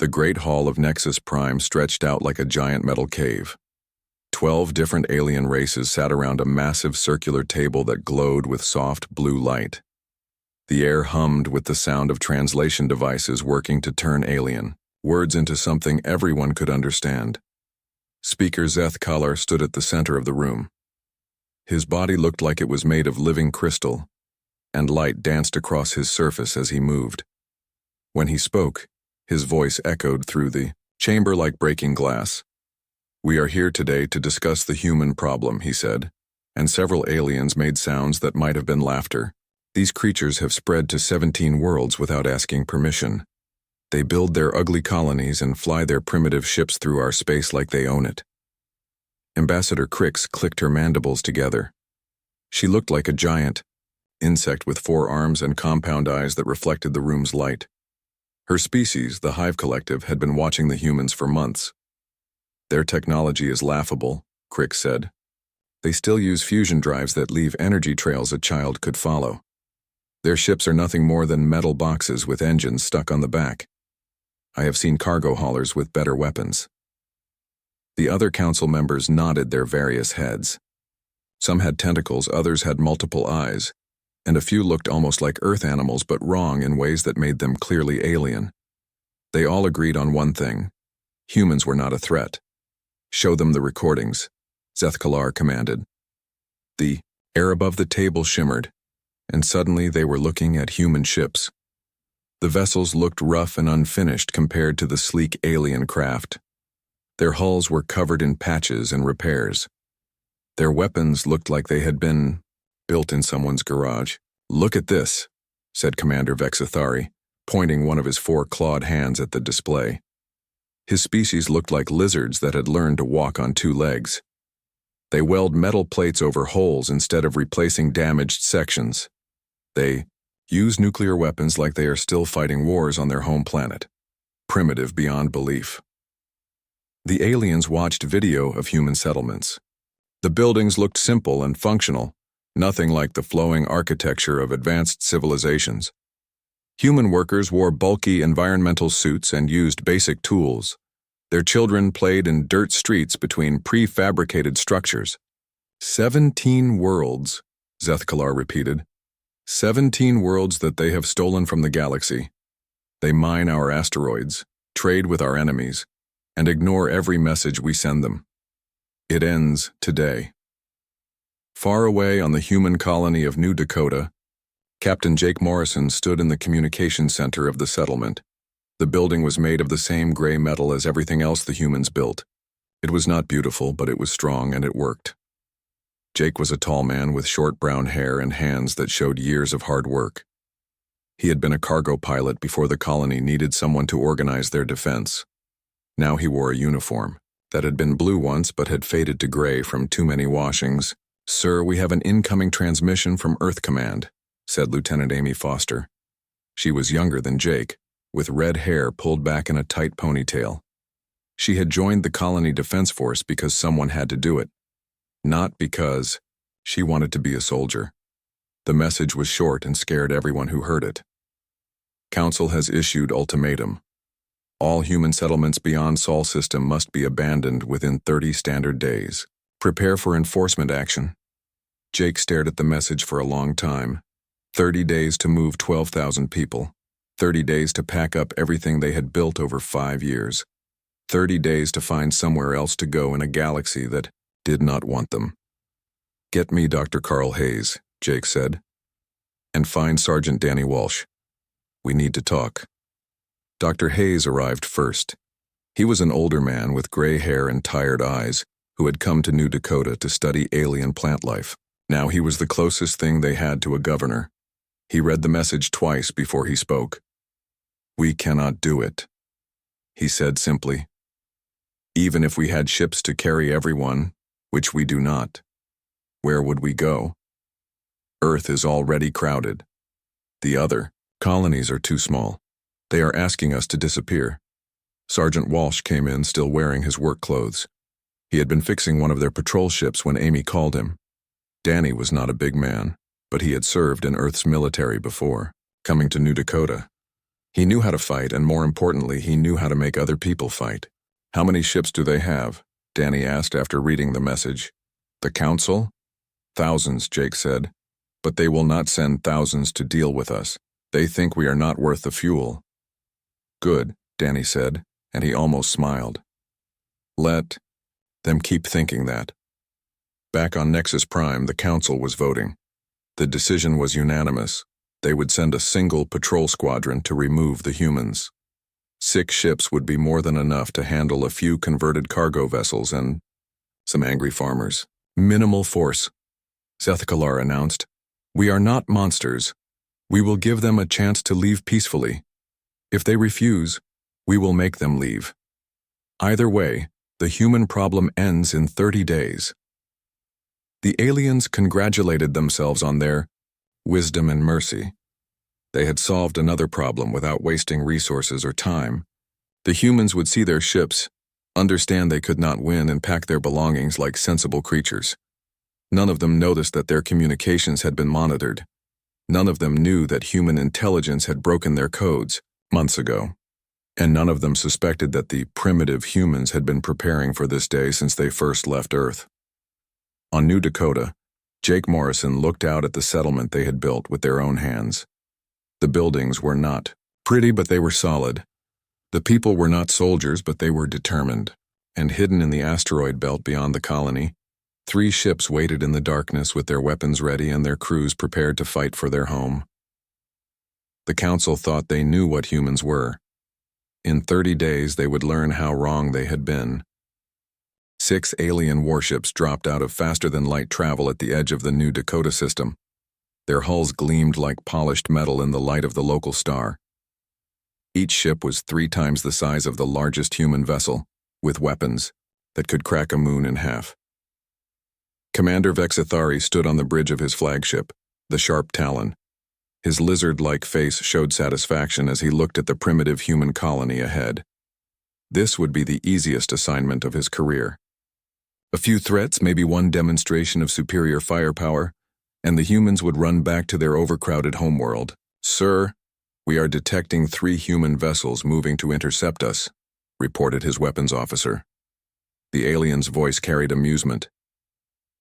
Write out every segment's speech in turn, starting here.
The Great Hall of Nexus Prime stretched out like a giant metal cave. 12 different alien races sat around a massive circular table that glowed with soft blue light. The air hummed with the sound of translation devices working to turn alien words into something everyone could understand. Speaker Zeth Kalar stood at the center of the room. His body looked like it was made of living crystal, and light danced across his surface as he moved. When he spoke, his voice echoed through the chamber like breaking glass. "We are here today to discuss the human problem," he said, and several aliens made sounds that might have been laughter. "These creatures have spread to 17 worlds without asking permission. They build their ugly colonies and fly their primitive ships through our space like they own it." Ambassador Crix clicked her mandibles together. She looked like a giant insect with 4 arms and compound eyes that reflected the room's light. Her species, the Hive Collective, had been watching the humans for months. "Their technology is laughable," Crix said. "They still use fusion drives that leave energy trails a child could follow. Their ships are nothing more than metal boxes with engines stuck on the back. I have seen cargo haulers with better weapons." The other council members nodded their various heads. Some had tentacles, others had multiple eyes, and a few looked almost like Earth animals but wrong in ways that made them clearly alien. They all agreed on one thing: humans were not a threat. "Show them the recordings," Zeth Kalar commanded. The air above the table shimmered, and suddenly they were looking at human ships. The vessels looked rough and unfinished compared to the sleek alien craft. Their hulls were covered in patches and repairs. Their weapons looked like they had been built in someone's garage. "Look at this," said Commander Vexathari, pointing one of his 4 clawed hands at the display. His species looked like lizards that had learned to walk on 2 legs. They weld metal plates over holes instead of replacing damaged sections. They use nuclear weapons like they are still fighting wars on their home planet. Primitive beyond belief. The aliens watched video of human settlements. The buildings looked simple and functional, nothing like the flowing architecture of advanced civilizations. Human workers wore bulky environmental suits and used basic tools. Their children played in dirt streets between prefabricated structures. 17 worlds, Zeth Kalar repeated. 17 worlds that they have stolen from the galaxy. They mine our asteroids, trade with our enemies, and ignore every message we send them. It ends today. Far away on the human colony of New Dakota, Captain Jake Morrison stood in the communication center of the settlement. The building was made of the same gray metal as everything else the humans built. It was not beautiful, but it was strong and it worked. Jake was a tall man with short brown hair and hands that showed years of hard work. He had been a cargo pilot before the colony needed someone to organize their defense. Now he wore a uniform that had been blue once but had faded to gray from too many washings. "Sir, we have an incoming transmission from Earth Command," said Lieutenant Amy Foster. She was younger than Jake, with red hair pulled back in a tight ponytail. She had joined the colony defense force because someone had to do it, not because she wanted to be a soldier. The message was short and scared everyone who heard it. "Council has issued ultimatum. All human settlements beyond Sol system must be abandoned within 30 standard days. Prepare for enforcement action." Jake stared at the message for a long time. 30 days to move 12,000 people. 30 days to pack up everything they had built over 5 years. 30 days to find somewhere else to go in a galaxy that did not want them. "Get me Dr. Carl Hayes," Jake said. "And find Sergeant Danny Walsh. We need to talk." Dr. Hayes arrived first. He was an older man with gray hair and tired eyes who had come to New Dakota to study alien plant life. Now he was the closest thing they had to a governor. He read the message twice before he spoke. "We cannot do it," he said simply. "Even if we had ships to carry everyone, which we do not, where would we go? Earth is already crowded. The other colonies are too small. They are asking us to disappear." Sergeant Walsh came in still wearing his work clothes. He had been fixing one of their patrol ships when Amy called him. Danny was not a big man, but he had served in Earth's military before. Coming to New Dakota, He knew how to fight, and more importantly, he knew how to make other people fight. "How many ships do they have?" Danny asked after reading the message. "The Council?" "Thousands," Jake said. "But they will not send thousands to deal with us. They think we are not worth the fuel." "Good," Danny said, and he almost smiled. "Let them keep thinking that." Back on Nexus Prime, the Council was voting. The decision was unanimous. They would send a single patrol squadron to remove the humans. 6 ships would be more than enough to handle a few converted cargo vessels and some angry farmers. "Minimal force," Zethkalar announced. "We are not monsters. We will give them a chance to leave peacefully. If they refuse, we will make them leave. Either way, the human problem ends in 30 days. The aliens congratulated themselves on their wisdom and mercy. They had solved another problem without wasting resources or time. The humans would see their ships, understand they could not win, and pack their belongings like sensible creatures. None of them noticed that their communications had been monitored. None of them knew that human intelligence had broken their codes months ago. And none of them suspected that the primitive humans had been preparing for this day since they first left Earth. On New Dakota, Jake Morrison looked out at the settlement they had built with their own hands. The buildings were not pretty, but they were solid. The people were not soldiers, but they were determined. And hidden in the asteroid belt beyond the colony, 3 ships waited in the darkness with their weapons ready and their crews prepared to fight for their home. The Council thought they knew what humans were. In 30 days, they would learn how wrong they had been. 6 alien warships dropped out of faster-than-light travel at the edge of the New Dakota system. Their hulls gleamed like polished metal in the light of the local star. Each ship was 3 times the size of the largest human vessel, with weapons that could crack a moon in half. Commander Vexithari stood on the bridge of his flagship, the Sharp Talon. His lizard-like face showed satisfaction as he looked at the primitive human colony ahead. This would be the easiest assignment of his career. A few threats, maybe one demonstration of superior firepower, and the humans would run back to their overcrowded homeworld. "Sir, we are detecting 3 human vessels moving to intercept us," reported his weapons officer. The alien's voice carried amusement.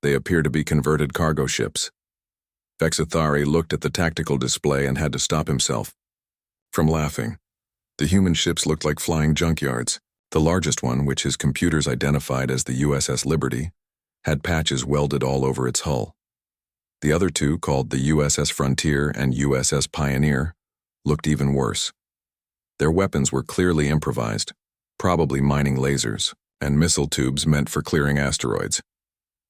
"They appear to be converted cargo ships." Vexithari looked at the tactical display and had to stop himself from laughing. The human ships looked like flying junkyards. The largest one, which his computers identified as the USS Liberty, had patches welded all over its hull. The other 2, called the USS Frontier and USS Pioneer, looked even worse. Their weapons were clearly improvised, probably mining lasers, and missile tubes meant for clearing asteroids.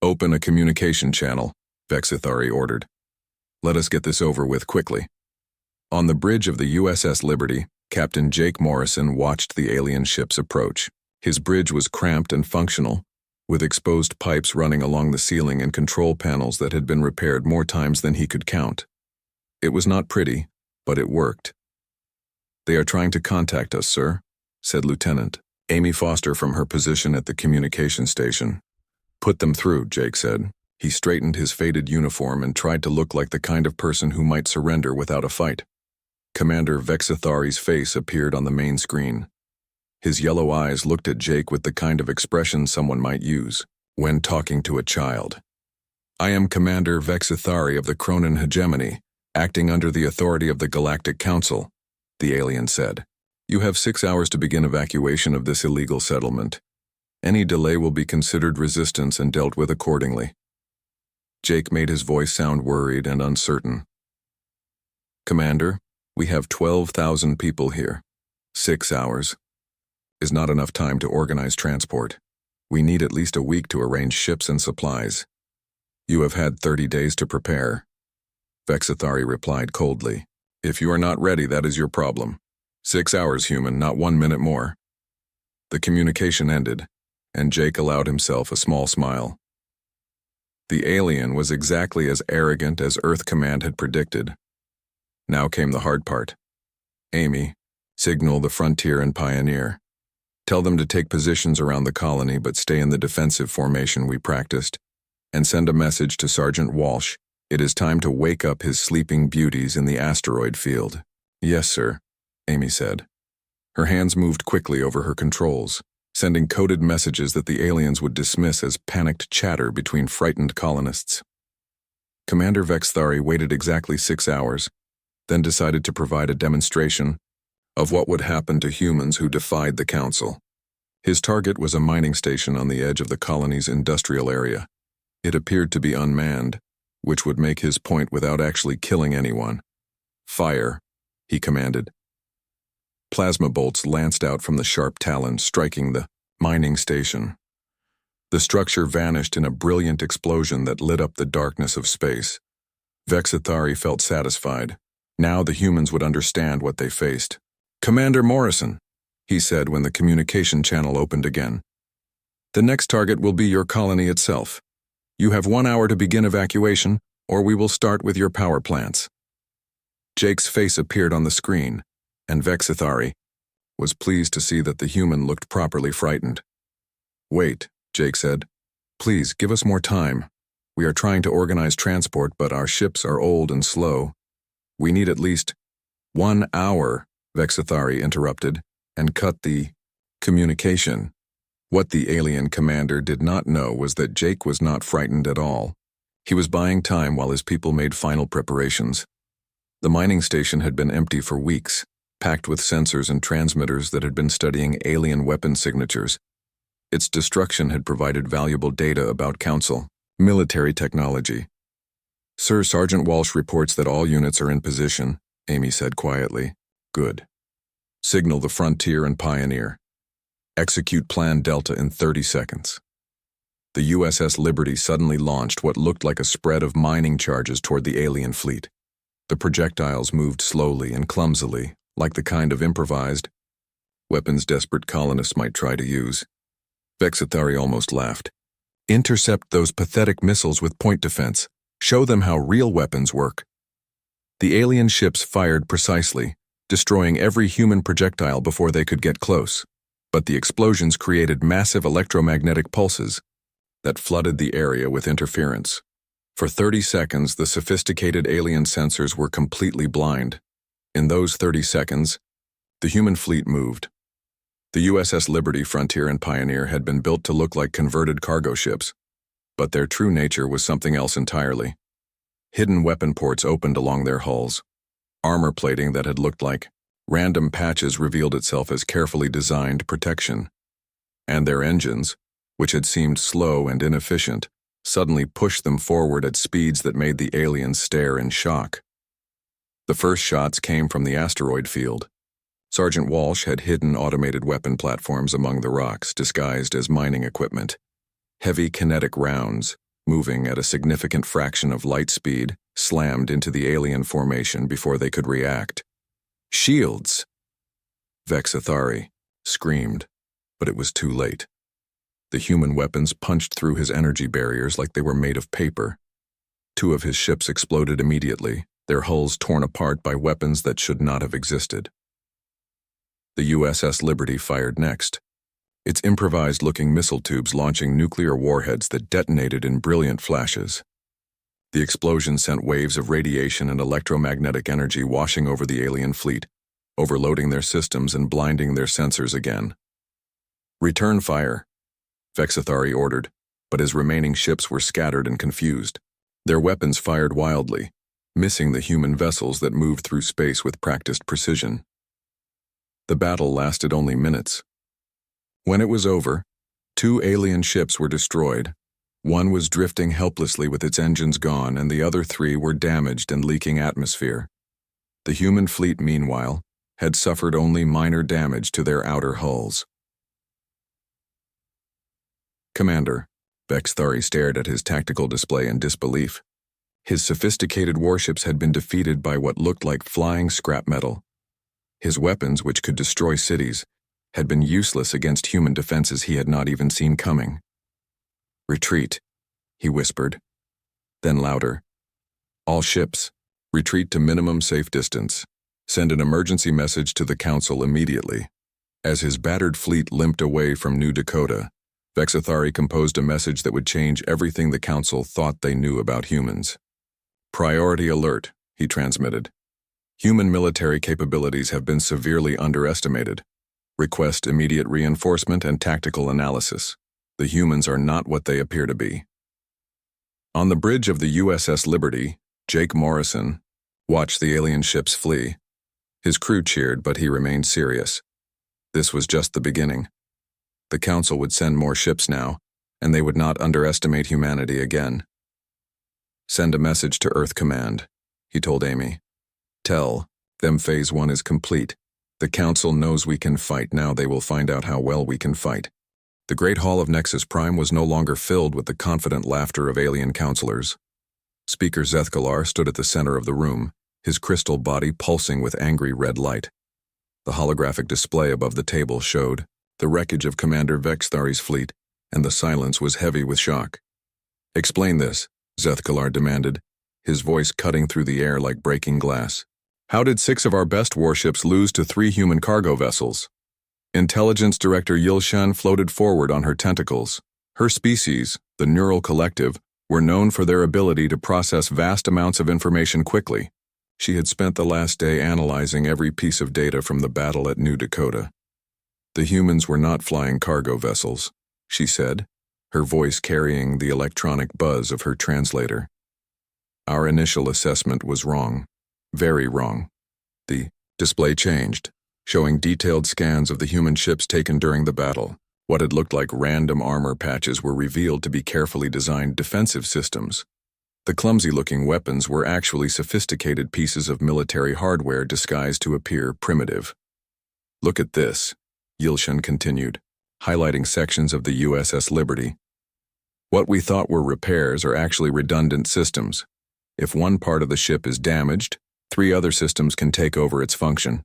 "Open a communication channel," Vexithari ordered. "Let us get this over with quickly." On the bridge of the USS Liberty, Captain Jake Morrison watched the alien ships approach. His bridge was cramped and functional, with exposed pipes running along the ceiling and control panels that had been repaired more times than he could count. It was not pretty, but it worked. "They are trying to contact us, sir," said Lieutenant Amy Foster from her position at the communication station. "Put them through," Jake said. He straightened his faded uniform and tried to look like the kind of person who might surrender without a fight. Commander Vexithari's face appeared on the main screen. His yellow eyes looked at Jake with the kind of expression someone might use when talking to a child. "I am Commander Vexithari of the Cronin Hegemony, acting under the authority of the Galactic Council," the alien said. "You have 6 hours to begin evacuation of this illegal settlement. Any delay will be considered resistance and dealt with accordingly." Jake made his voice sound worried and uncertain. "Commander, we have 12,000 people here. 6 hours is not enough time to organize transport. We need at least a week to arrange ships and supplies. You have had 30 days to prepare." Vexithari replied coldly. "If you are not ready, that is your problem. 6 hours, human, not 1 minute more." The communication ended, and Jake allowed himself a small smile. The alien was exactly as arrogant as Earth Command had predicted. Now came the hard part. "Amy, signal the Frontier and Pioneer. Tell them to take positions around the colony but stay in the defensive formation we practiced, and send a message to Sergeant Walsh. It is time to wake up his sleeping beauties in the asteroid field." "Yes, sir," Amy said. Her hands moved quickly over her controls, sending coded messages that the aliens would dismiss as panicked chatter between frightened colonists. Commander Vexthari waited exactly 6 hours, then decided to provide a demonstration of what would happen to humans who defied the Council. His target was a mining station on the edge of the colony's industrial area. It appeared to be unmanned, which would make his point without actually killing anyone. Fire, he commanded. Plasma bolts lanced out from the sharp talons, striking the mining station. The structure vanished in a brilliant explosion that lit up the darkness of space. Vexithari felt satisfied. Now the humans would understand what they faced. "Commander Morrison," he said when the communication channel opened again. "The next target will be your colony itself. You have 1 hour to begin evacuation, or we will start with your power plants." Jake's face appeared on the screen, and Vexithari was pleased to see that the human looked properly frightened. "Wait," Jake said. "Please, give us more time. We are trying to organize transport, but our ships are old and slow. We need at least 1 hour," Vexithari interrupted, and cut the communication. What the alien commander did not know was that Jake was not frightened at all. He was buying time while his people made final preparations. The mining station had been empty for weeks, packed with sensors and transmitters that had been studying alien weapon signatures. Its destruction had provided valuable data about Council military technology. "Sir, Sergeant Walsh reports that all units are in position," Amy said quietly. "Good. Signal the Frontier and Pioneer. Execute Plan Delta in 30 seconds. The USS Liberty suddenly launched what looked like a spread of mining charges toward the alien fleet. The projectiles moved slowly and clumsily, like the kind of improvised weapons desperate colonists might try to use. Vexithari almost laughed. "Intercept those pathetic missiles with point defense. Show them how real weapons work." The alien ships fired precisely, destroying every human projectile before they could get close. But the explosions created massive electromagnetic pulses that flooded the area with interference. For 30 seconds, the sophisticated alien sensors were completely blind. In those 30 seconds, the human fleet moved. The USS Liberty, Frontier, and Pioneer had been built to look like converted cargo ships, but their true nature was something else entirely. Hidden weapon ports opened along their hulls. Armor plating that had looked like random patches revealed itself as carefully designed protection. And their engines, which had seemed slow and inefficient, suddenly pushed them forward at speeds that made the aliens stare in shock. The first shots came from the asteroid field. Sergeant Walsh had hidden automated weapon platforms among the rocks, disguised as mining equipment. Heavy kinetic rounds, moving at a significant fraction of light speed, slammed into the alien formation before they could react. "Shields!" Vexithari screamed, but it was too late. The human weapons punched through his energy barriers like they were made of paper. 2 of his ships exploded immediately, their hulls torn apart by weapons that should not have existed. The USS Liberty fired next, its improvised-looking missile tubes launching nuclear warheads that detonated in brilliant flashes. The explosion sent waves of radiation and electromagnetic energy washing over the alien fleet, overloading their systems and blinding their sensors again. "Return fire," Vexithari ordered, but his remaining ships were scattered and confused. Their weapons fired wildly, missing the human vessels that moved through space with practiced precision. The battle lasted only minutes. When it was over, 2 alien ships were destroyed. One was drifting helplessly with its engines gone, and the other 3 were damaged and leaking atmosphere. The human fleet, meanwhile, had suffered only minor damage to their outer hulls. "Commander," Vexthari stared at his tactical display in disbelief. His sophisticated warships had been defeated by what looked like flying scrap metal. His weapons, which could destroy cities, had been useless against human defenses he had not even seen coming. "Retreat," he whispered. Then louder. "All ships, retreat to minimum safe distance. Send an emergency message to the Council immediately." As his battered fleet limped away from New Dakota, Vexithari composed a message that would change everything the Council thought they knew about humans. "Priority alert," he transmitted. Human military capabilities have been severely underestimated. Request immediate reinforcement and tactical analysis. The humans are not what they appear to be. On the bridge of the USS Liberty, Jake Morrison watched the alien ships flee. His crew cheered, but he remained serious. This was just the beginning. The Council would send more ships now, and they would not underestimate humanity again. "Send a message to Earth Command," he told Amy. "Tell them Phase 1 is complete. The Council knows we can fight. Now they will find out how well we can fight." The Great Hall of Nexus Prime was no longer filled with the confident laughter of alien counselors. Speaker Zethkalar stood at the center of the room, his crystal body pulsing with angry red light. The holographic display above the table showed the wreckage of Commander Vexthari's fleet, and the silence was heavy with shock. "Explain this," Zethkalar demanded, his voice cutting through the air like breaking glass. "How did 6 of our best warships lose to 3 human cargo vessels?" Intelligence Director Yilshan floated forward on her tentacles. Her species, the Neural Collective, were known for their ability to process vast amounts of information quickly. She had spent the last day analyzing every piece of data from the battle at New Dakota. "The humans were not flying cargo vessels," she said, her voice carrying the electronic buzz of her translator. "Our initial assessment was wrong. Very wrong." The display changed, showing detailed scans of the human ships taken during the battle. What had looked like random armor patches were revealed to be carefully designed defensive systems. The clumsy-looking weapons were actually sophisticated pieces of military hardware disguised to appear primitive. "Look at this," Yilshan continued, highlighting sections of the USS Liberty. "What we thought were repairs are actually redundant systems. If one part of the ship is damaged, 3 other systems can take over its function.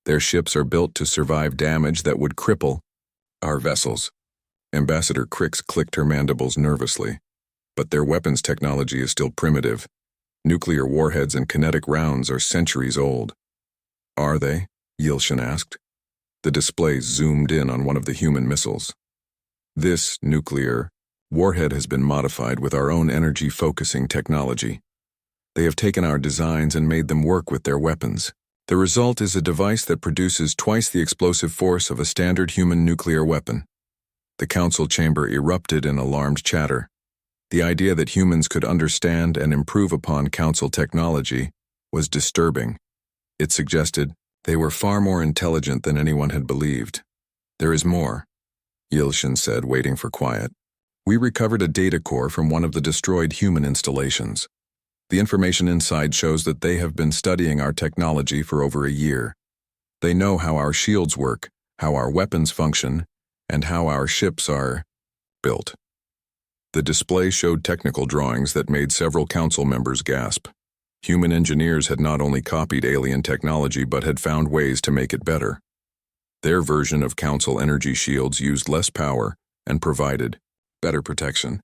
Their ships are built to survive damage that would cripple our vessels." Ambassador Crix clicked her mandibles nervously. "But their weapons technology is still primitive. Nuclear warheads and kinetic rounds are centuries old." "Are they?" Yilshan asked. The display zoomed in on one of the human missiles. "This nuclear warhead has been modified with our own energy-focusing technology. They have taken our designs and made them work with their weapons. The result is a device that produces twice the explosive force of a standard human nuclear weapon." The council chamber erupted in alarmed chatter. The idea that humans could understand and improve upon council technology was disturbing. It suggested they were far more intelligent than anyone had believed. "There is more," Yilshan said, waiting for quiet. "We recovered a data core from one of the destroyed human installations. The information inside shows that they have been studying our technology for over a year. They know how our shields work, how our weapons function, and how our ships are built." The display showed technical drawings that made several council members gasp. Human engineers had not only copied alien technology but had found ways to make it better. Their version of council energy shields used less power and provided better protection.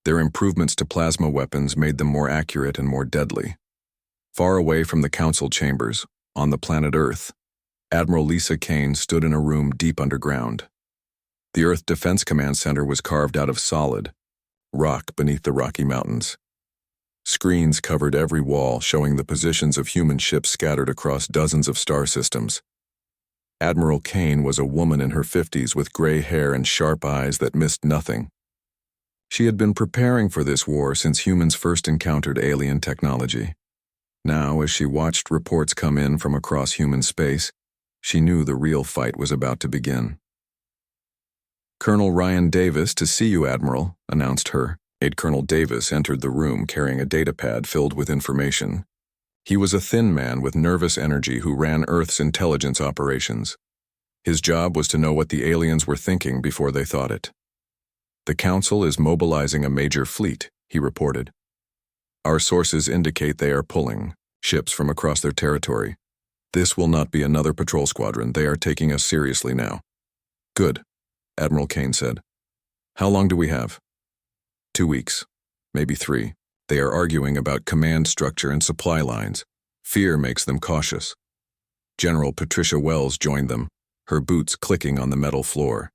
Their improvements to plasma weapons made them more accurate and more deadly. Far away from the council chambers, on the planet Earth, Admiral Lisa Kane stood in a room deep underground. The Earth Defense Command Center was carved out of solid rock beneath the Rocky Mountains. Screens covered every wall, showing the positions of human ships scattered across dozens of star systems. Admiral Kane was a woman in her 50s with gray hair and sharp eyes that missed nothing. She had been preparing for this war since humans first encountered alien technology. Now, as she watched reports come in from across human space, she knew the real fight was about to begin. "Colonel Ryan Davis to see you, Admiral," announced her. Colonel Davis entered the room carrying a datapad filled with information. He was a thin man with nervous energy who ran Earth's intelligence operations. His job was to know what the aliens were thinking before they thought it. "The Council is mobilizing a major fleet," he reported. "Our sources indicate they are pulling ships from across their territory. This will not be another patrol squadron. They are taking us seriously now." "Good," Admiral Kane said. "How long do we have?" 2 weeks, maybe 3. They are arguing about command structure and supply lines. Fear makes them cautious. General Patricia Wells joined them, her boots clicking on the metal floor.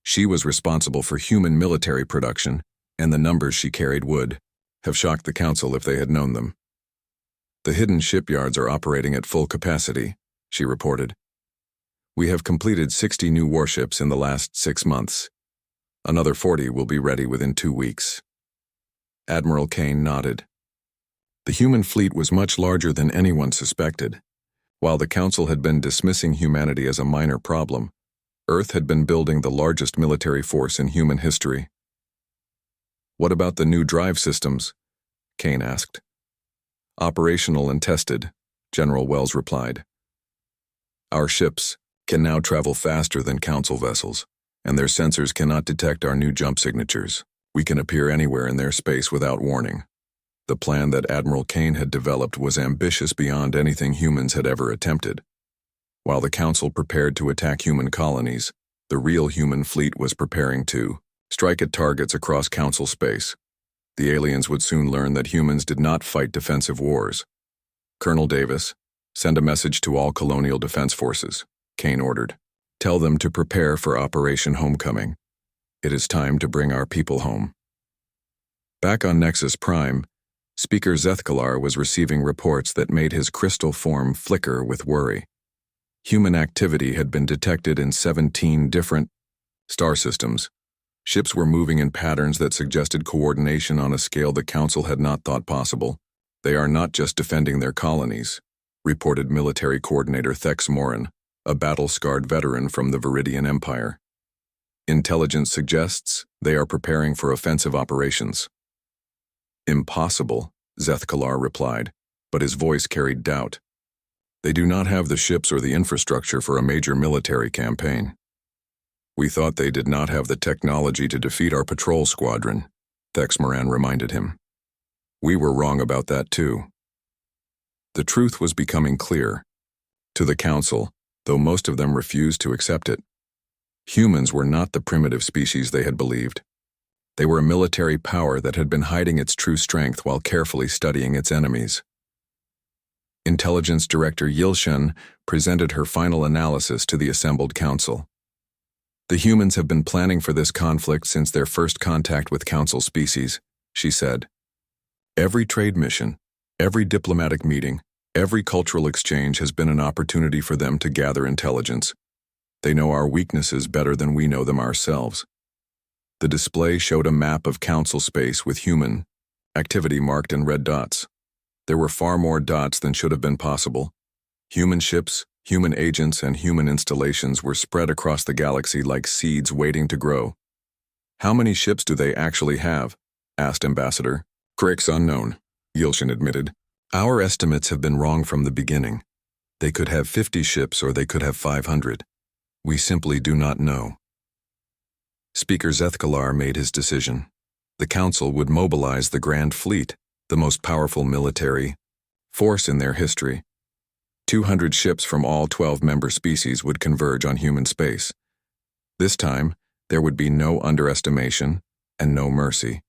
She was responsible for human military production, and the numbers she carried would have shocked the Council if they had known them. The hidden shipyards are operating at full capacity, she reported. We have completed 60 new warships in the last 6 months. Another 40 will be ready within 2 weeks. Admiral Kane nodded. The human fleet was much larger than anyone suspected. While the Council had been dismissing humanity as a minor problem, Earth had been building the largest military force in human history. What about the new drive systems? Kane asked. Operational and tested, General Wells replied. Our ships can now travel faster than Council vessels, and their sensors cannot detect our new jump signatures. We can appear anywhere in their space without warning. The plan that Admiral Kane had developed was ambitious beyond anything humans had ever attempted. While the Council prepared to attack human colonies, the real human fleet was preparing to strike at targets across Council space. The aliens would soon learn that humans did not fight defensive wars. Colonel Davis, send a message to all colonial defense forces, Kane ordered. Tell them to prepare for Operation Homecoming. It is time to bring our people home. Back on Nexus Prime, Speaker Zethkalar was receiving reports that made his crystal form flicker with worry. Human activity had been detected in 17 different star systems. Ships were moving in patterns that suggested coordination on a scale the Council had not thought possible. They are not just defending their colonies, reported Military Coordinator Thex Morin, a battle-scarred veteran from the Viridian Empire. Intelligence suggests they are preparing for offensive operations. Impossible, Zethkalar replied, but his voice carried doubt. They do not have the ships or the infrastructure for a major military campaign. We thought they did not have the technology to defeat our patrol squadron, Thex Moran reminded him. We were wrong about that too. The truth was becoming clear. To the Council, though most of them refused to accept it. Humans were not the primitive species they had believed. They were a military power that had been hiding its true strength while carefully studying its enemies. Intelligence Director Yilshan presented her final analysis to the assembled Council. The humans have been planning for this conflict since their first contact with Council species, she said. Every trade mission, every diplomatic meeting, every cultural exchange has been an opportunity for them to gather intelligence. They know our weaknesses better than we know them ourselves. The display showed a map of Council space with human activity marked in red dots. There were far more dots than should have been possible. Human ships, human agents, and human installations were spread across the galaxy like seeds waiting to grow. How many ships do they actually have? Asked Ambassador. Crix unknown, Yilshan admitted. Our estimates have been wrong from the beginning. They could have 50 ships or they could have 500. We simply do not know. Speaker Zethkalar made his decision. The Council would mobilize the Grand Fleet, the most powerful military force in their history. 200 ships from all 12 member species would converge on human space. This time, there would be no underestimation and no mercy.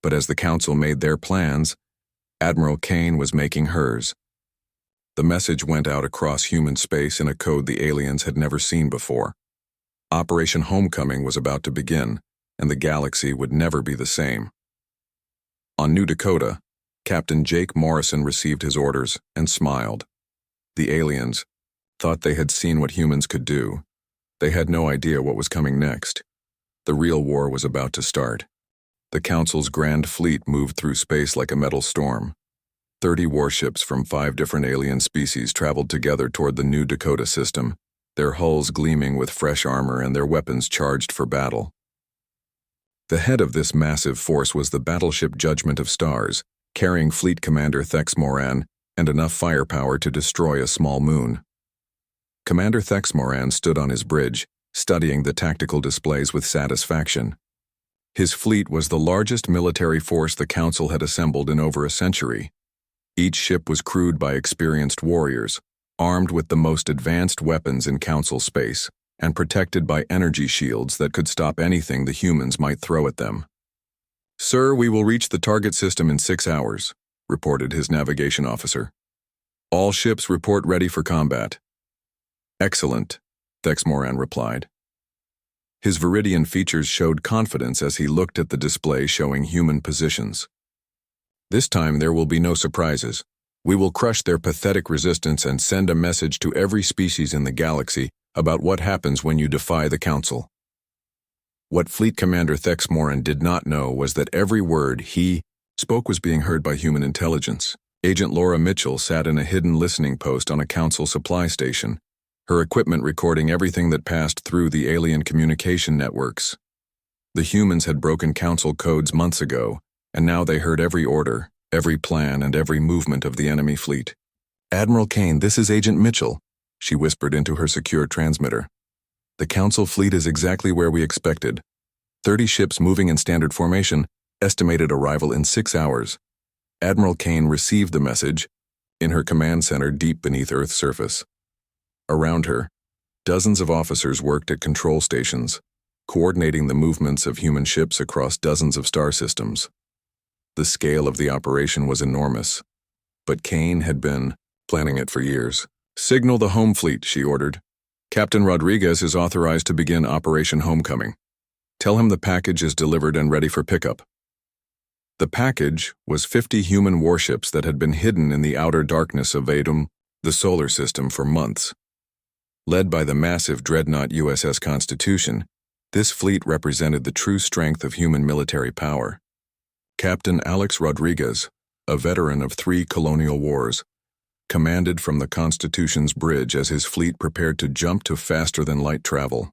But as the Council made their plans, Admiral Kane was making hers. The message went out across human space in a code the aliens had never seen before. Operation Homecoming was about to begin, and the galaxy would never be the same. On New Dakota, Captain Jake Morrison received his orders and smiled. The aliens thought they had seen what humans could do. They had no idea what was coming next. The real war was about to start. The Council's Grand Fleet moved through space like a metal storm. 30 warships from 5 different alien species traveled together toward the New Dakota system, their hulls gleaming with fresh armor and their weapons charged for battle. The head of this massive force was the battleship Judgment of Stars, carrying Fleet Commander Thex Moran and enough firepower to destroy a small moon. Commander Thex Moran stood on his bridge, studying the tactical displays with satisfaction. His fleet was the largest military force the Council had assembled in over a century. Each ship was crewed by experienced warriors, armed with the most advanced weapons in Council space, and protected by energy shields that could stop anything the humans might throw at them. "Sir, we will reach the target system in 6 hours," reported his navigation officer. "All ships report ready for combat." "Excellent," Thex Moran replied. His Viridian features showed confidence as he looked at the display showing human positions. "This time there will be no surprises. We will crush their pathetic resistance and send a message to every species in the galaxy about what happens when you defy the Council. What Fleet Commander Thex Moran did not know was that every word he spoke was being heard by human intelligence. Agent Laura Mitchell sat in a hidden listening post on a Council supply station, her equipment recording everything that passed through the alien communication networks. The humans had broken Council codes months ago, and now they heard every order, every plan, and every movement of the enemy fleet. "Admiral Kane, this is Agent Mitchell," she whispered into her secure transmitter. "The Council fleet is exactly where we expected. 30 ships moving in standard formation, estimated arrival in 6 hours. Admiral Kane received the message in her command center deep beneath Earth's surface. Around her, dozens of officers worked at control stations, coordinating the movements of human ships across dozens of star systems. The scale of the operation was enormous, but Kane had been planning it for years. "Signal the home fleet," she ordered. "Captain Rodriguez is authorized to begin Operation Homecoming. Tell him the package is delivered and ready for pickup." The package was 50 human warships that had been hidden in the outer darkness of Vadum, the solar system, for months. Led by the massive dreadnought USS Constitution, this fleet represented the true strength of human military power. Captain Alex Rodriguez, a veteran of 3 colonial wars, commanded from the Constitution's bridge as his fleet prepared to jump to faster-than-light travel.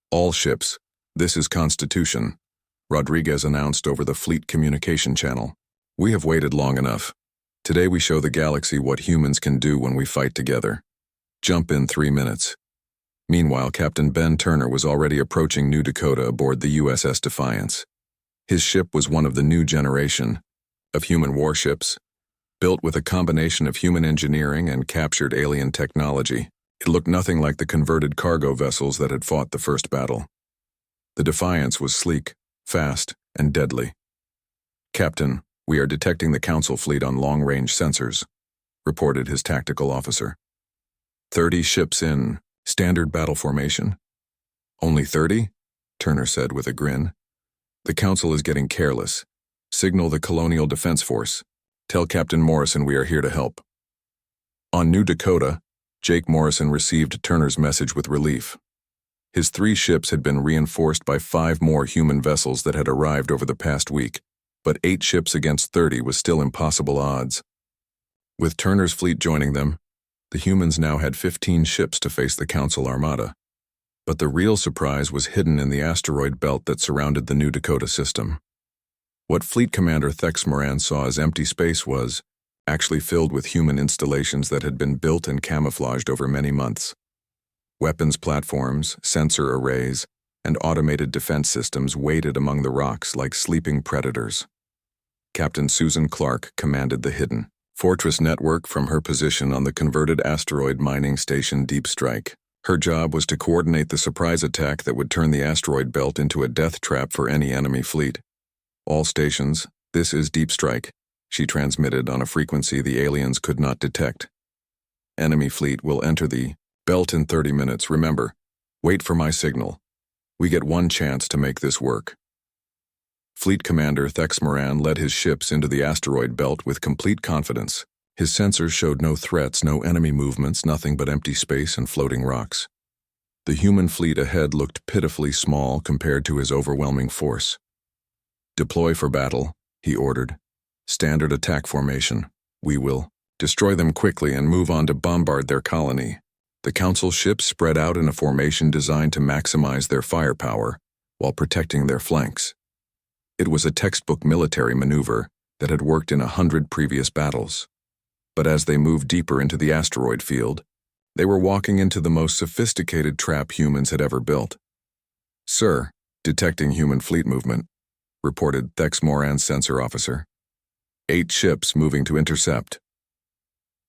"All ships, this is Constitution," Rodriguez announced over the fleet communication channel. "We have waited long enough. Today we show the galaxy what humans can do when we fight together. Jump in 3 minutes." Meanwhile, Captain Ben Turner was already approaching New Dakota aboard the USS Defiance. His ship was one of the new generation of human warships, built with a combination of human engineering and captured alien technology. It looked nothing like the converted cargo vessels that had fought the first battle. The Defiance was sleek, fast, and deadly. "Captain, we are detecting the Council fleet on long-range sensors," reported his tactical officer. 30 ships in standard battle formation." "Only 30? Turner said with a grin. "The Council is getting careless. Signal the Colonial Defense Force. Tell Captain Morrison we are here to help." On New Dakota, Jake Morrison received Turner's message with relief. His 3 ships had been reinforced by 5 more human vessels that had arrived over the past week, but 8 ships against 30 was still impossible odds. With Turner's fleet joining them, the humans now had 15 ships to face the Council armada. But the real surprise was hidden in the asteroid belt that surrounded the New Dakota system. What Fleet Commander Thex Moran saw as empty space was actually filled with human installations that had been built and camouflaged over many months. Weapons platforms, sensor arrays, and automated defense systems waited among the rocks like sleeping predators. Captain Susan Clark commanded the hidden fortress network from her position on the converted asteroid mining station Deep Strike. Her job was to coordinate the surprise attack that would turn the asteroid belt into a death trap for any enemy fleet. "All stations, this is Deep Strike," she transmitted on a frequency the aliens could not detect. "Enemy fleet will enter the belt in 30 minutes. Remember, wait for my signal. We get one chance to make this work." Fleet Commander Thex Moran led his ships into the asteroid belt with complete confidence. His sensors showed no threats, no enemy movements, nothing but empty space and floating rocks. The human fleet ahead looked pitifully small compared to his overwhelming force. "Deploy for battle," he ordered. "Standard attack formation. We will destroy them quickly and move on to bombard their colony." The Council ships spread out in a formation designed to maximize their firepower while protecting their flanks. It was a textbook military maneuver that had worked in 100 previous battles. But as they moved deeper into the asteroid field, they were walking into the most sophisticated trap humans had ever built. "Sir, detecting human fleet movement," reported Thex Moran's sensor officer. 8 ships moving to intercept."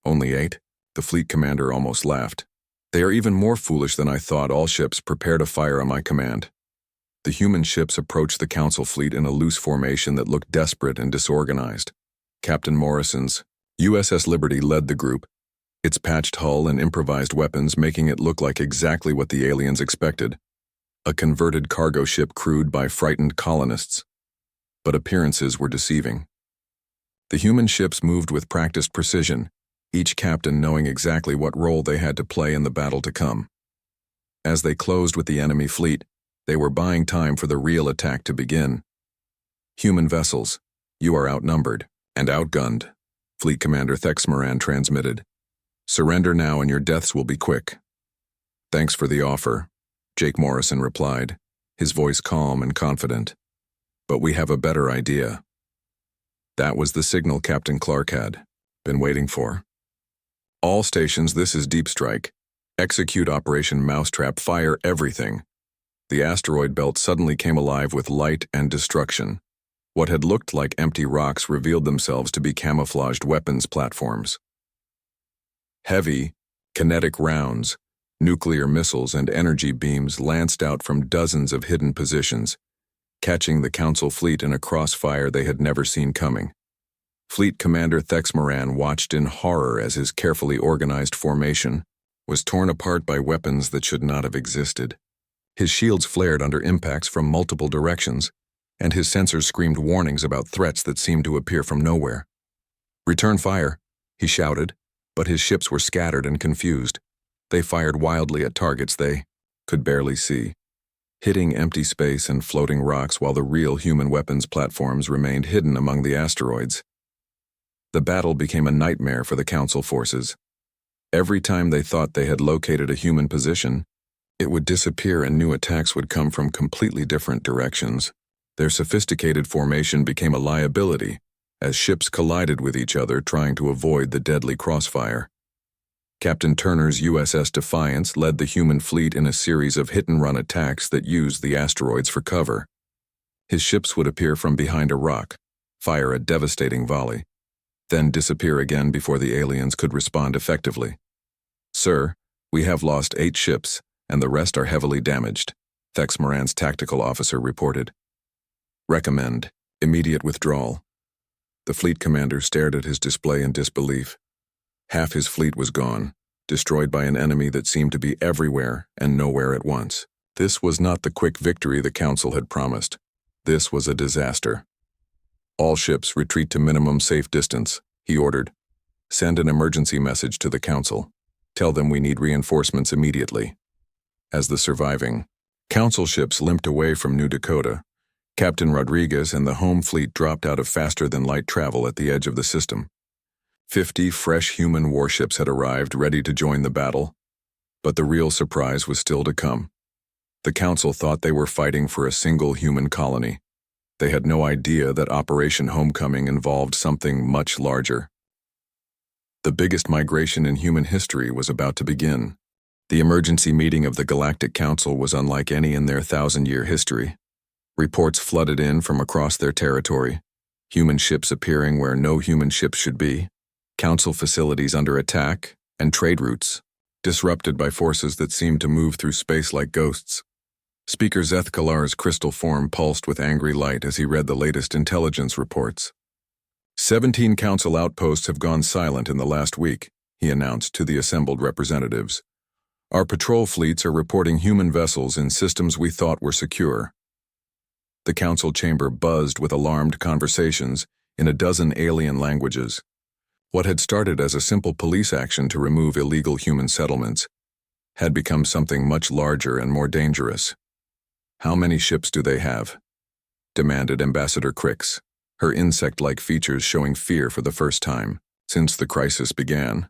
"Only 8? The fleet commander almost laughed. "They are even more foolish than I thought. All ships prepare to fire on my command." The human ships approached the Council fleet in a loose formation that looked desperate and disorganized. Captain Morrison's USS Liberty led the group, its patched hull and improvised weapons making it look like exactly what the aliens expected. A converted cargo ship crewed by frightened colonists. But appearances were deceiving. The human ships moved with practiced precision, each captain knowing exactly what role they had to play in the battle to come. As they closed with the enemy fleet, they were buying time for the real attack to begin. "Human vessels, you are outnumbered and outgunned," Fleet Commander Thexmaran transmitted. "Surrender now and your deaths will be quick." "Thanks for the offer," Jake Morrison replied, his voice calm and confident. "But we have a better idea." That was the signal Captain Clark had been waiting for. "All stations, this is Deep Strike. Execute Operation Mousetrap, fire everything." The asteroid belt suddenly came alive with light and destruction. What had looked like empty rocks revealed themselves to be camouflaged weapons platforms. Heavy, kinetic rounds, nuclear missiles and energy beams lanced out from dozens of hidden positions, catching the Council fleet in a crossfire they had never seen coming. Fleet Commander Thexmaran watched in horror as his carefully organized formation was torn apart by weapons that should not have existed. His shields flared under impacts from multiple directions, and his sensors screamed warnings about threats that seemed to appear from nowhere. "Return fire," he shouted, but his ships were scattered and confused. They fired wildly at targets they could barely see, hitting empty space and floating rocks while the real human weapons platforms remained hidden among the asteroids. The battle became a nightmare for the Council forces. Every time they thought they had located a human position, it would disappear and new attacks would come from completely different directions. Their sophisticated formation became a liability as ships collided with each other trying to avoid the deadly crossfire. Captain Turner's USS Defiance led the human fleet in a series of hit-and-run attacks that used the asteroids for cover. His ships would appear from behind a rock, fire a devastating volley, then disappear again before the aliens could respond effectively. "Sir, we have lost 8 ships, and the rest are heavily damaged," Thexmaran's tactical officer reported. "Recommend immediate withdrawal." The fleet commander stared at his display in disbelief. Half his fleet was gone, destroyed by an enemy that seemed to be everywhere and nowhere at once. This was not the quick victory the Council had promised. This was a disaster. "All ships retreat to minimum safe distance," he ordered. "Send an emergency message to the Council. Tell them we need reinforcements immediately." As the surviving Council ships limped away from New Dakota, Captain Rodriguez and the home fleet dropped out of faster-than-light travel at the edge of the system. 50 fresh human warships had arrived ready to join the battle, but the real surprise was still to come. The Council thought they were fighting for a single human colony. They had no idea that Operation Homecoming involved something much larger. The biggest migration in human history was about to begin. The emergency meeting of the Galactic Council was unlike any in their 1,000-year history. Reports flooded in from across their territory, human ships appearing where no human ships should be, Council facilities under attack, and trade routes disrupted by forces that seemed to move through space like ghosts. Speaker Zeth Kalar's crystal form pulsed with angry light as he read the latest intelligence reports. 17 Council outposts have gone silent in the last week, he announced to the assembled representatives. Our patrol fleets are reporting human vessels in systems we thought were secure. The Council chamber buzzed with alarmed conversations in a dozen alien languages. What had started as a simple police action to remove illegal human settlements had become something much larger and more dangerous. "How many ships do they have?" demanded Ambassador Crix, her insect-like features showing fear for the first time since the crisis began.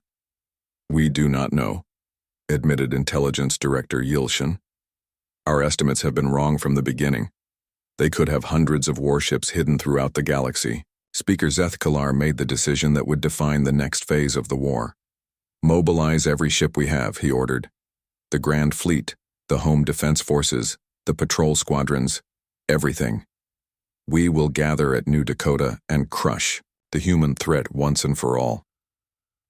"We do not know," admitted Intelligence Director Yilshin. "Our estimates have been wrong from the beginning. They could have hundreds of warships hidden throughout the galaxy." Speaker Zeth Kalar made the decision that would define the next phase of the war. "Mobilize every ship we have," he ordered. "The Grand Fleet, the Home Defense Forces, the patrol squadrons, everything. We will gather at New Dakota and crush the human threat once and for all."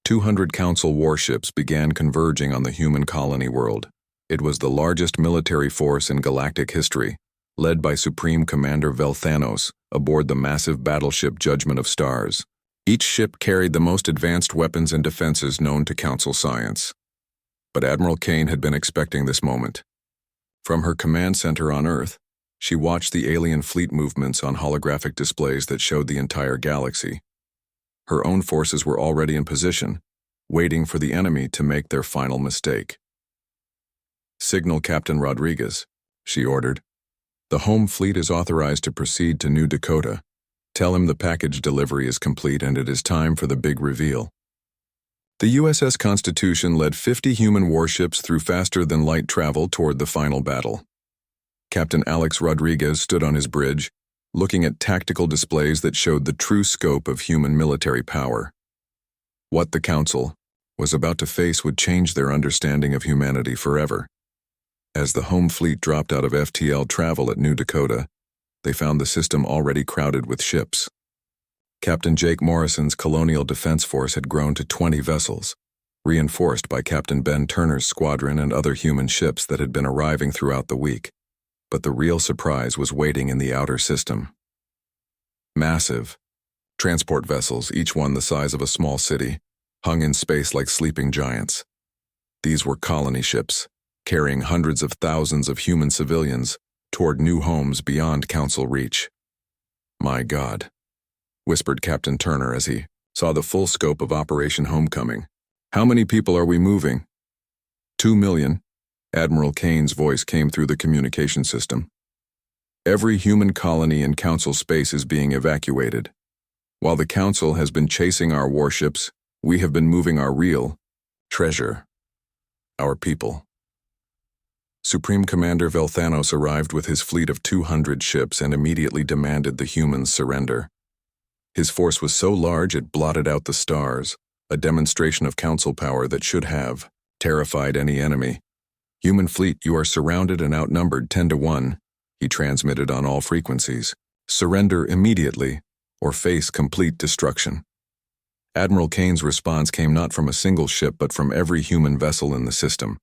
200 Council warships began converging on the human colony world. It was the largest military force in galactic history, led by Supreme Commander Velthanos aboard the massive battleship Judgment of Stars. Each ship carried the most advanced weapons and defenses known to Council science. But Admiral Kane had been expecting this moment. From her command center on Earth, she watched the alien fleet movements on holographic displays that showed the entire galaxy. Her own forces were already in position, waiting for the enemy to make their final mistake. "Signal Captain Rodriguez," she ordered. "The home fleet is authorized to proceed to New Dakota. Tell him the package delivery is complete and it is time for the big reveal." The USS Constitution led 50 human warships through faster-than-light travel toward the final battle. Captain Alex Rodriguez stood on his bridge, looking at tactical displays that showed the true scope of human military power. What the Council was about to face would change their understanding of humanity forever. As the home fleet dropped out of FTL travel at New Dakota, they found the system already crowded with ships. Captain Jake Morrison's Colonial Defense Force had grown to 20 vessels, reinforced by Captain Ben Turner's squadron and other human ships that had been arriving throughout the week. But the real surprise was waiting in the outer system. Massive transport vessels, each one the size of a small city, hung in space like sleeping giants. These were colony ships, carrying hundreds of thousands of human civilians toward new homes beyond Council reach. "My God," whispered Captain Turner as he saw the full scope of Operation Homecoming. "How many people are we moving?" 2 million. Admiral Kane's voice came through the communication system. "Every human colony in Council space is being evacuated. While the Council has been chasing our warships, we have been moving our real treasure, our people." Supreme Commander Velthanos arrived with his fleet of 200 ships and immediately demanded the humans surrender. His force was so large it blotted out the stars, a demonstration of Council power that should have terrified any enemy. "Human fleet, you are surrounded and outnumbered 10 to 1, he transmitted on all frequencies. "Surrender immediately, or face complete destruction." Admiral Kane's response came not from a single ship but from every human vessel in the system.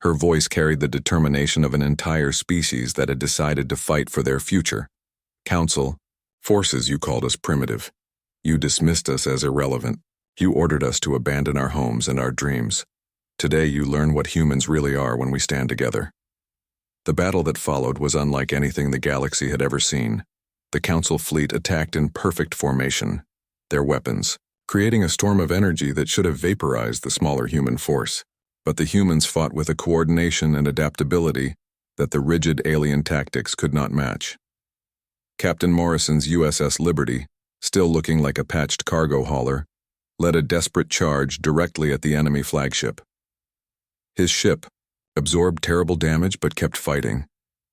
Her voice carried the determination of an entire species that had decided to fight for their future. "Council, forces, you called us primitive. You dismissed us as irrelevant. You ordered us to abandon our homes and our dreams. Today you learn what humans really are when we stand together." The battle that followed was unlike anything the galaxy had ever seen. The Council fleet attacked in perfect formation, their weapons creating a storm of energy that should have vaporized the smaller human force. But the humans fought with a coordination and adaptability that the rigid alien tactics could not match. Captain Morrison's USS Liberty, still looking like a patched cargo hauler, led a desperate charge directly at the enemy flagship. His ship absorbed terrible damage but kept fighting,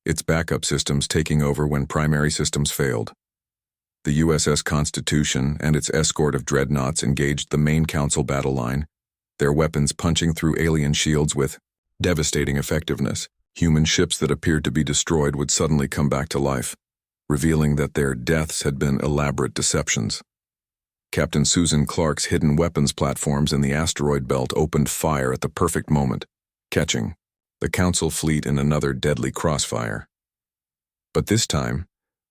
its backup systems taking over when primary systems failed. The USS Constitution and its escort of dreadnoughts engaged the main Council battle line, their weapons punching through alien shields with devastating effectiveness. Human ships that appeared to be destroyed would suddenly come back to life, revealing that their deaths had been elaborate deceptions. Captain Susan Clark's hidden weapons platforms in the asteroid belt opened fire at the perfect moment, catching the Council fleet in another deadly crossfire. But this time,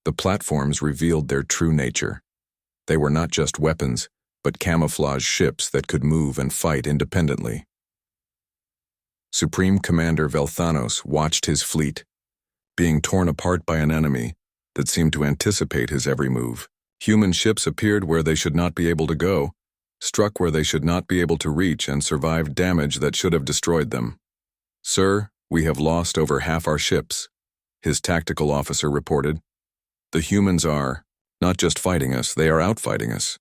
the platforms revealed their true nature. They were not just weapons, but camouflage ships that could move and fight independently. Supreme Commander Velthanos watched his fleet being torn apart by an enemy that seemed to anticipate his every move. Human ships appeared where they should not be able to go, struck where they should not be able to reach, and survived damage that should have destroyed them. "Sir, we have lost over half our ships," his tactical officer reported. "The humans are not just fighting us, they are outfighting us."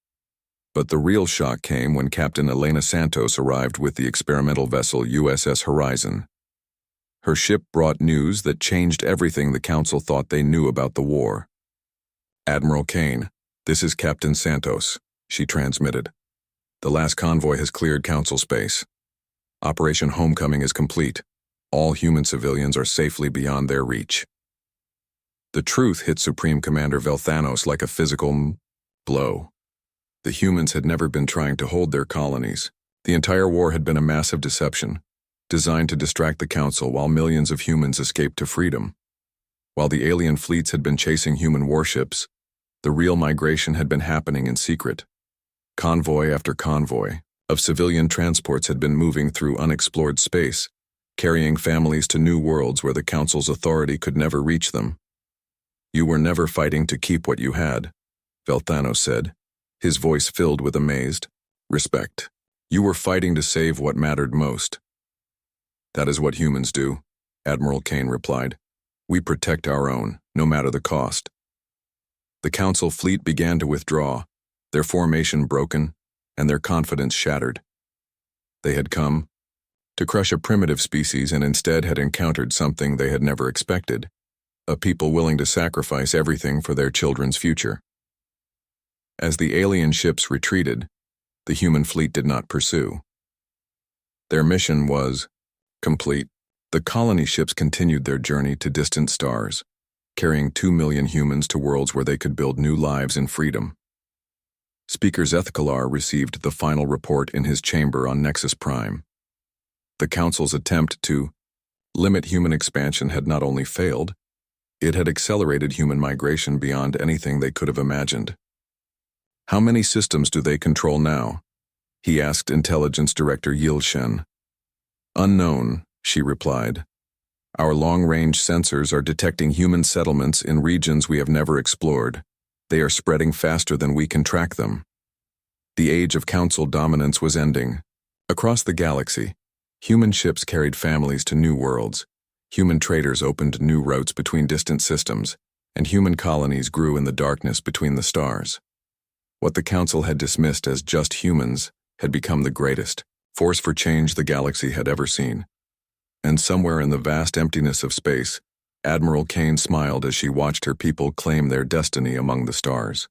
But the real shock came when Captain Elena Santos arrived with the experimental vessel USS Horizon. Her ship brought news that changed everything the Council thought they knew about the war. "Admiral Kane, this is Captain Santos," she transmitted. "The last convoy has cleared Council space. Operation Homecoming is complete. All human civilians are safely beyond their reach." The truth hit Supreme Commander Velthanos like a physical blow. The humans had never been trying to hold their colonies. The entire war had been a massive deception, designed to distract the Council while millions of humans escaped to freedom. While the alien fleets had been chasing human warships, the real migration had been happening in secret. Convoy after convoy of civilian transports had been moving through unexplored space, carrying families to new worlds where the Council's authority could never reach them. "You were never fighting to keep what you had," Velthanos said, his voice filled with amazed respect. You were fighting to save what mattered most. That is what humans do, Admiral Kane replied. We protect our own, no matter the cost. The Council fleet began to withdraw, their formation broken, and their confidence shattered. They had come to crush a primitive species and instead had encountered something they had never expected, a people willing to sacrifice everything for their children's future. As the alien ships retreated, the human fleet did not pursue. Their mission was complete. The colony ships continued their journey to distant stars, carrying 2 million humans to worlds where they could build new lives in freedom. Speaker Zethkalar received the final report in his chamber on Nexus Prime. The Council's attempt to limit human expansion had not only failed, it had accelerated human migration beyond anything they could have imagined. How many systems do they control now? He asked Intelligence Director Yilshen. Unknown, she replied. Our long-range sensors are detecting human settlements in regions we have never explored. They are spreading faster than we can track them. The age of Council dominance was ending. Across the galaxy, human ships carried families to new worlds. Human traders opened new routes between distant systems, and human colonies grew in the darkness between the stars. What the Council had dismissed as just humans had become the greatest force for change the galaxy had ever seen. And somewhere in the vast emptiness of space, Admiral Kane smiled as she watched her people claim their destiny among the stars.